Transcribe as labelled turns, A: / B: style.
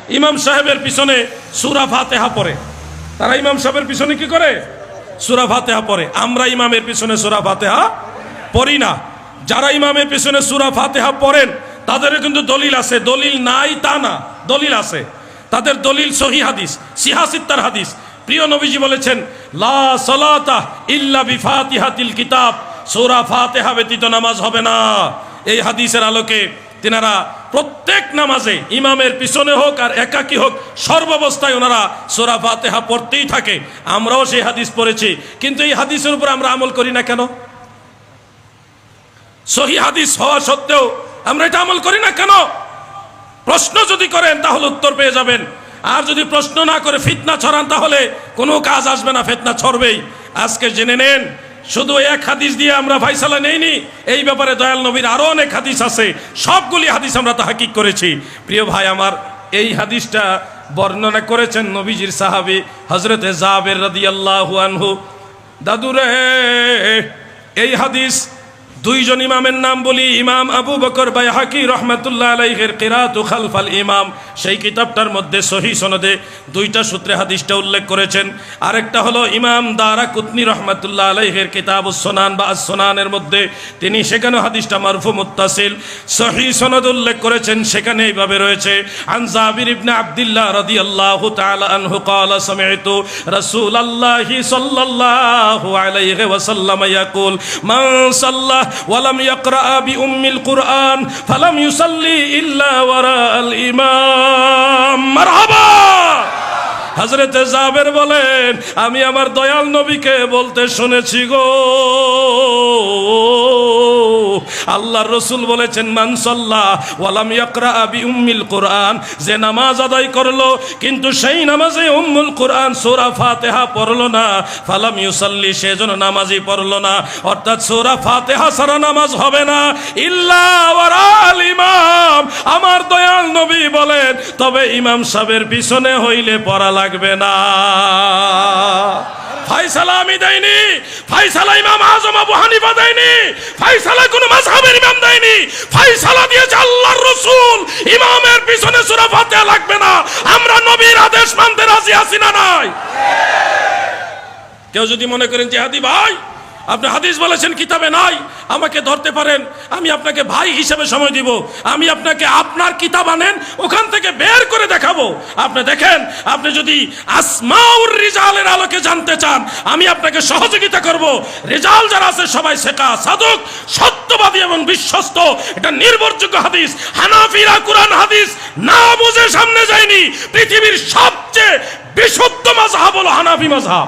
A: ইমাম সাহেবের পিছনে সূরা ফাতিহা পড়ে। তারা ইমাম সাহেবের পিছনে কি করে? সূরা ফাতিহা পড়ে। আমরা ইমামের পিছনে সূরা ফাতিহা পড়ি না। যারা ইমামের পিছনে সূরা ফাতিহা পড়েন তাদের কিন্তু দলিল আছে, দলিল নাই তা না, দলিল আছে। তাদের দলিল সহি হাদিস, সিহাসিত্তার হাদিস। প্রিয় নবীজি বলেছেন, লা সালাতা ইল্লা বিফাতিহাতিল কিতাব, সূরা ফাতিহা ব্যতীত নামাজ হবে না। এই হাদিসের আলোকে তিনারা প্রত্যেক নামাজে ইমামের পিছনে হোক আর একাকী হোক সর্বাবস্থায় ওনারা সূরা ফাতিহা পড়তেই থাকে। আমরাও সেই হাদিস পড়েছি, কিন্তু এই হাদিসের উপর আমরা আমল করি না কেন? সহি হাদিস হওয়া সত্ত্বেও আমরা এটা আমল করি না কেন? প্রশ্ন যদি করেন তাহলে উত্তর পেয়ে যাবেন, আর যদি প্রশ্ন না করে ফিতনা ছড়ান তাহলে কোনো কাজ আসবে না, ফিতনা ছড়বেই। আজকে জেনে নেন, শুধু এক হাদিস দিয়ে আমরা ফায়সালা নেইনি, এই ব্যাপারে দয়াল নবীর আরো অনেক হাদিস আছে, সবগুলি হাদিস আমরা তাহকিক করেছি। প্রিয় ভাই আমার, এই হাদিসটা বর্ণনা করেছেন নবীজির সাহাবী হযরতে জাবের রাদিয়াল্লাহু আনহু। দাদুরে, এই হাদিস দুইজন ইমামের নাম বলি। ইমাম আবু বকর বাইহাকি রহমাতুল্লাহ আলাইহির কিরাতু খালফাল ইমাম, সেই কিতাবটার মধ্যে সহি সনদে দুইটা সূত্রে হাদিসটা উল্লেখ করেছেন। আরেকটা হলো ইমাম দারাকুতনি রহমাতুল্লাহ আলাইহির কিতাবুস সুনান বা আস-সুনানের মধ্যে তিনি সেখানে হাদিসটা মারফু মুত্তাসিল সহি সনদ উল্লেখ করেছেন। সেখানে এইভাবে রয়েছে, আন জাবির ইবনে আব্দুল্লাহ রাদিয়াল্লাহু তাআলা আনহু ক্বালা সামি'তু রাসূলুল্লাহি সাল্লাল্লাহু আলাইহি ওয়াসাল্লাম ইয়াকুল মান সাল্লা ওয়ালাম ইয়াকরা বিউম্মিল কুরআন ফালাম ইউসাল্লি ইল্লা ওয়ারাআল ইমাম। মারহাবা। হযরতে জাবের বলেন, আমি আমার দয়াল নবীকে বলতে শুনেছি গো, আল্লাহর রাসূল বলেছেন, মান সাল্লা ওয়ালাম ইয়াকরা বিউম্মিল কুরআন, যে নামাজ আদায় করলো কিন্তু সেই নামাজে উম্মুল কুরআন সূরা ফাতিহা পড়লো না, ফালাম ইউসাল্লি, সেজন্য নামাজই পড়লো না। অর্থাৎ সূরা ফাতিহা ছাড়া নামাজ হবে না, ইল্লা ওয়ারাল ইমাম। আমার দয়াল নবী বলেন, তবে ইমাম সাহেবের পিছনে হইলে পড়া লাগবে না। ফায়সালা আমি দেয়নি, ফায়সালা ইমাম আযম আবু হানিফা দেয়নি, ফায়সালা কোন মাযহাবের ইমাম দেয়নি, ফায়সালা দিয়েছে আল্লাহর রাসূল। ইমামের পিছনে সূরা ফাতিহা লাগবে না। আমরা নবীর আদেশ মানতে রাজি আছি না নাই? কেউ যদি মনে করেন জিহাদি ভাই, আপনি হাদিস বলেছেন কিতাবে নাই, আমাকে ধরতে পারেন, আমি আপনাকে ভাই হিসেবে সময় দিব, আমি আপনাকে আপনার কিতাব আনেন, ওখান থেকে বের করে দেখাবো। আপনি দেখেন, আপনি যদি আসমাউর রিজালের আলোকে জানতে চান, আমি আপনাকে সহযোগিতা করব। রিজাল যারা আছে সবাই সেকা, সাদুক, সত্যবাদী এবং বিশ্বস্ত। এটা নির্ভরযোগ্য হাদিস। হানাফিরা কুরআন হাদিস না বুঝে সামনে যায়নি। পৃথিবীর সবচেয়ে বিশুদ্ধ মাযহাব হলো হানাফি মাযহাব।